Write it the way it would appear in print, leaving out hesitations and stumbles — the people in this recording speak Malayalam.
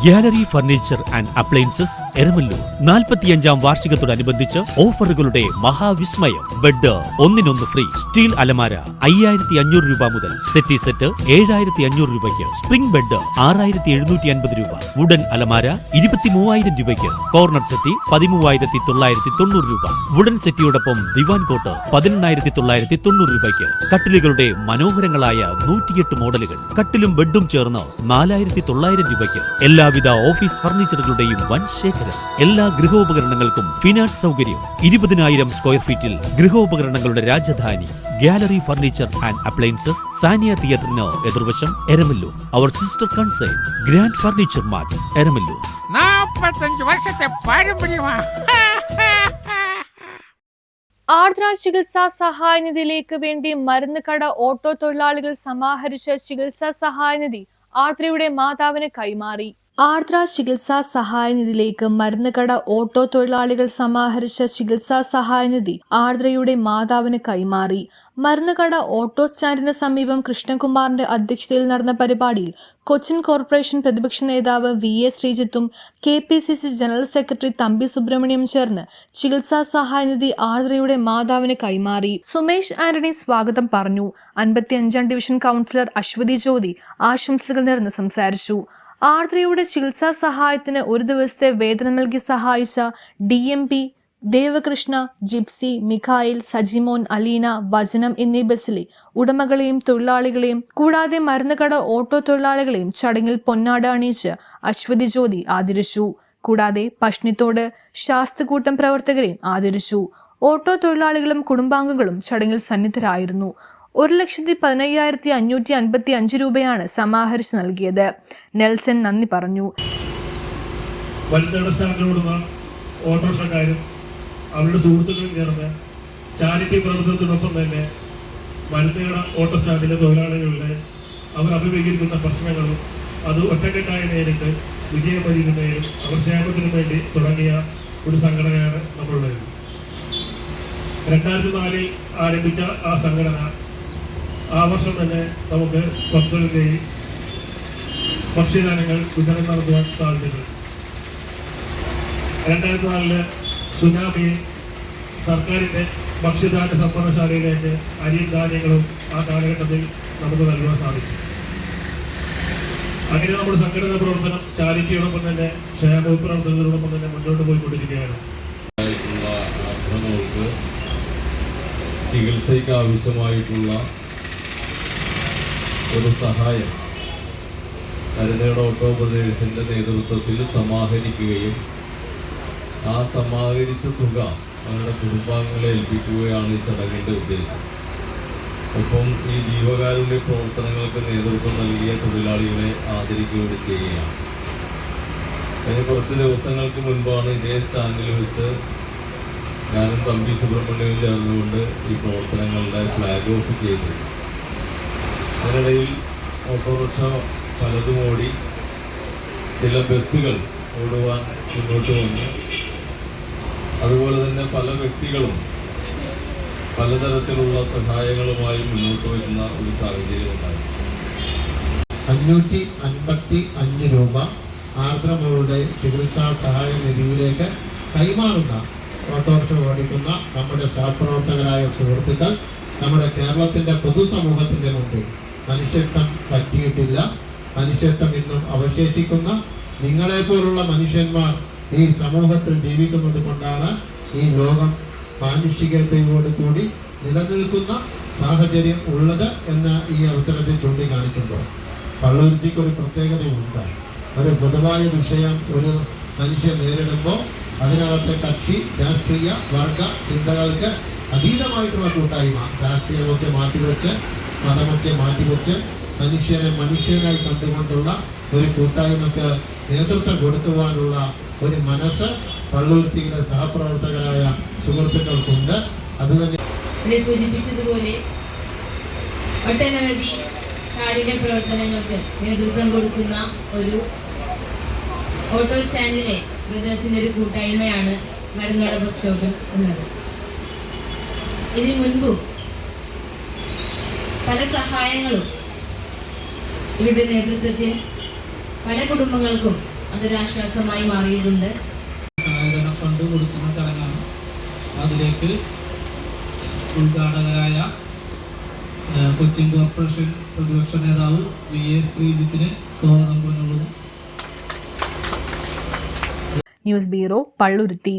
Gallery furniture and appliances Eramalloor 45-ാം വാർഷികത്തോടനുബന്ധിച്ച് ഓഫറുകളുടെ മഹാവിസ്മയം. ബെഡ് ഒന്നിനൊന്ന് ഫ്രീ. സ്റ്റീൽ അലമാര 5500 രൂപ മുതൽ. സെറ്റി സെറ്റ് 7500 രൂപയ്ക്ക്. സ്പ്രിംഗ് ബെഡ് 6750 രൂപ. വുഡൻ അലമാര 23000 രൂപയ്ക്ക്. കോർണർ സെറ്റി 13990 രൂപ. വുഡൻ സെറ്റിയോടൊപ്പം ദിവാൻ കോട്ട് 18990 രൂപയ്ക്ക്. കട്ടിലുകളുടെ മനോഹരങ്ങളായ 108 മോഡലുകൾ. കട്ടിലും ബെഡും ചേർന്ന് 4900 രൂപയ്ക്ക്. എല്ലാവിധ ഓഫീസ് ഫർണിച്ചറുകളുടെയും വൻ ശേഖരം. എല്ലാ ഗൃഹോപകരണങ്ങൾക്കും ഫിനാൻസ് സൗകര്യം. 20,000 സ്ക്വയർ ഫീറ്റിൽ ഗൃഹോപകരണങ്ങളുടെ Rajadhani gallery furniture and appliances, Saniya തിയേറ്ററിന് എതിർവശം, എരമല്ലൂർ. അവർ sister concern grand furniture mart, Eramalloor. 45 വർഷത്തെ പാരമ്പര്യമാണ്. ആർദ്ര ചികിത്സാ സഹായ നിധിയിലേക്ക് വേണ്ടി മരുന്ന് കട ഓട്ടോ തൊഴിലാളികൾ സമാഹരിച്ച ചികിത്സാ സഹായ നിധി ആർദ്രയുടെ മാതാവിന് കൈമാറി. ആർദ്ര ചികിത്സാ സഹായ നിധിയിലേക്ക് മരുന്ന് കട ഓട്ടോ തൊഴിലാളികൾ സമാഹരിച്ച ചികിത്സാ സഹായ നിധി ആർദ്രയുടെ മാതാവിന് കൈമാറി. മരുന്ന് കട ഓട്ടോ സ്റ്റാൻഡിന് സമീപം കൃഷ്ണകുമാറിന്റെ അധ്യക്ഷതയിൽ നടന്ന പരിപാടിയിൽ കൊച്ചിൻ കോർപ്പറേഷൻ പ്രതിപക്ഷ നേതാവ് VA ശ്രീജിത്തും KPCC general secretary Thampi Subramaniam ചേർന്ന് ചികിത്സാ സഹായ നിധി ആർദ്രയുടെ മാതാവിന് കൈമാറി. സുമേഷ് ആന്റണി സ്വാഗതം പറഞ്ഞു. 55-ാം ഡിവിഷൻ കൗൺസിലർ അശ്വതി ജ്യോതി ആശംസകൾ നേർന്ന് സംസാരിച്ചു. ആർദ്രയുടെ ചികിത്സാ സഹായത്തിന് ഒരു ദിവസത്തെ വേതനം നൽകി സഹായിച്ച DMP, ദേവകൃഷ്ണ, ജിപ്സി, മിഖായിൽ, സജിമോൻ, അലീന, വചനം എന്നീ ബസ്സിലെ ഉടമകളെയും തൊഴിലാളികളെയും കൂടാതെ മരുന്നുകട ഓട്ടോ തൊഴിലാളികളെയും ചടങ്ങിൽ പൊന്നാട അണിയിച്ച് അശ്വതി ജ്യോതി ആദരിച്ചു. കൂടാതെ പഷ്ണിത്തോട് ശാസ്ത്രകൂട്ടം പ്രവർത്തകരെയും ആദരിച്ചു. ഓട്ടോ തൊഴിലാളികളും കുടുംബാംഗങ്ങളും ചടങ്ങിൽ സന്നിധരായിരുന്നു. 1,15,555 രൂപയാണ് സമാഹരിച്ച് നൽകിയത്. നെൽസൺ നന്ദി പറഞ്ഞു. ഓട്ടോറിക്ഷക്കാരും അവരുടെ സുഹൃത്തുക്കളും ചേർന്ന് ചാരിറ്റി പ്രവർത്തനത്തിനൊപ്പം തന്നെ മരുന്നുകട ഓട്ടോ സ്റ്റാൻഡിലെ തൊഴിലാളികളുടെ അവർ അഭിമുഖീകരിക്കുന്ന പ്രശ്നങ്ങളും അത് ഒറ്റക്കെട്ടായി നേരിട്ട് വിജയം വരിക്കുന്നതിനും അവർ ക്ഷേമത്തിനും വേണ്ടി തുടങ്ങിയ ഒരു സംഘടനയാണ് നമ്മളുടേത്. 2004 ആരംഭിച്ച ആ സംഘടന ആ വർഷം തന്നെ നമുക്ക് ഭക്തരുടെയും ഭക്ഷ്യധാന്യങ്ങൾ വിതരണം നടത്തുവാൻ സാധിച്ചിട്ടുണ്ട്. 2004 സുനാമി സർക്കാരിൻ്റെ ഭക്ഷ്യധാന്യ സംഭരണശാലയിലേക്ക് അരിയും ധാന്യങ്ങളും ആ കാലഘട്ടത്തിൽ നമുക്ക് നൽകുവാൻ സാധിച്ചു. അങ്ങനെ നമ്മുടെ സംഘടനാ പ്രവർത്തനം ചാരിറ്റിയോടൊപ്പം തന്നെ ക്ഷേമ പ്രവർത്തനത്തോടൊപ്പം തന്നെ മുന്നോട്ട് പോയിക്കൊണ്ടിരിക്കുകയാണ്. ചികിത്സയ്ക്ക് ആവശ്യമായിട്ടുള്ള ഒരു സഹായം മരുന്നുകട ഓട്ടോ ബ്രദേഴ്സിൻ്റെ നേതൃത്വത്തിൽ സമാഹരിക്കുകയും ആ സമാഹരിച്ച തുക അവരുടെ കുടുംബാംഗങ്ങളെ ഏൽപ്പിക്കുകയാണ് ഈ ചടങ്ങിൻ്റെ ഉദ്ദേശം. ഒപ്പം ഈ ജീവകാരുണ്യ പ്രവർത്തനങ്ങൾക്ക് നേതൃത്വം നൽകിയ തൊഴിലാളികളെ ആദരിക്കുകയും ചെയ്യുകയാണ്. കഴിഞ്ഞ കുറച്ച് ദിവസങ്ങൾക്ക് മുൻപാണ് ഇതേ സ്റ്റാൻഡിൽ വെച്ച് ഞാനും തമ്പി സുബ്രഹ്മണ്യവും ചേർന്നുകൊണ്ട് ഈ പ്രവർത്തനങ്ങളുടെ ഫ്ലാഗ് ഓഫ് ചെയ്തു. അതിനിടയിൽ ഓട്ടോറിക്ഷ പലതും ഓടി, ചില ബസ്സുകൾ ഓടുവാൻ മുന്നോട്ട് വന്നു. അതുപോലെ തന്നെ പല വ്യക്തികളും പലതരത്തിലുള്ള സഹായങ്ങളുമായി മുന്നോട്ട് വരുന്ന ഒരു സാഹചര്യം ഉണ്ടായി. 555 രൂപ ആർദ്രമോളുടെ ചികിത്സാ സഹായ നിധിയിലേക്ക് കൈമാറുന്ന ഓട്ടോറിക്ഷ ഓടിക്കുന്ന നമ്മുടെ സഹപ്രവർത്തകരായ സുഹൃത്തുക്കൾ നമ്മുടെ കേരളത്തിൻ്റെ പൊതുസമൂഹത്തിൻ്റെ മുമ്പിൽ മനുഷ്യത്വം പറ്റിയിട്ടില്ല, മനുഷ്യത്വം ഇന്നും അവശേഷിക്കുന്ന നിങ്ങളെപ്പോലുള്ള മനുഷ്യന്മാർ ഈ സമൂഹത്തിൽ ജീവിക്കുന്നത് കൊണ്ടാണ് ഈ ലോകം മാനുഷികതയോട് കൂടി നിലനിൽക്കുന്ന സാഹചര്യം ഉള്ളത് എന്ന് ഈ അവസരത്തിൽ ചൂണ്ടിക്കാണിക്കുമ്പോൾ പള്ളുരുത്തിക്ക് ഒരു പ്രത്യേകതയുണ്ട്. ഒരു പൊതുവായ വിഷയം ഒരു മനുഷ്യൻ നേരിടുമ്പോൾ അതിനകത്തെ കക്ഷി, രാഷ്ട്രീയ, വർഗ ചിന്തകൾക്ക് അതീതമായിട്ടുള്ള കൂട്ടായ്മ, രാഷ്ട്രീയമൊക്കെ മാറ്റിവെച്ച് മതമൊക്കെ മാറ്റിവെച്ച് മനുഷ്യനെ മനുഷ്യനായി കണ്ടുകൊണ്ടുള്ള ഒരു കൂട്ടായ്മയ്ക്ക് നേതൃത്വം കൊടുക്കുവാനുള്ള ഒരു മനസ്സ് പള്ളുരുത്തിയിലെ സഹപ്രവർത്തകരായ സുഹൃത്തുക്കൾക്കുണ്ട്. അതുതന്നെ സൂചിപ്പിച്ചതുപോലെ ഒട്ടനവധി കാരുണ്യ പ്രവർത്തനങ്ങൾക്ക് നേതൃത്വം കൊടുക്കുന്ന ഒരു ഓട്ടോ സ്റ്റാൻഡിലെ ബ്രദേഴ്സിൻ്റെ ഒരു കൂട്ടായ്മയാണ് മരുന്നുകട ബസ് സ്റ്റോപ്പിൽ ഉള്ളത്. ഇതിനു മുൻപും പല സഹായങ്ങളും ഇവരുടെ നേതൃത്വത്തിൽ പല കുടുംബങ്ങൾക്കും അതൊരാശ്വാസമായി മാറിയിട്ടുണ്ട്. സഹായധന ഫണ്ട് കൊടുക്കുന്ന ചടങ്ങാണ്. അതിലേക്ക് ഉദ്ഘാടകരായ കൊച്ചിൻ കോർപ്പറേഷൻ പ്രതിപക്ഷ നേതാവ് VS ശ്രീജിത്തിന് സ്വാഗതം പറഞ്ഞുള്ളത്. News bureau Palluruthy.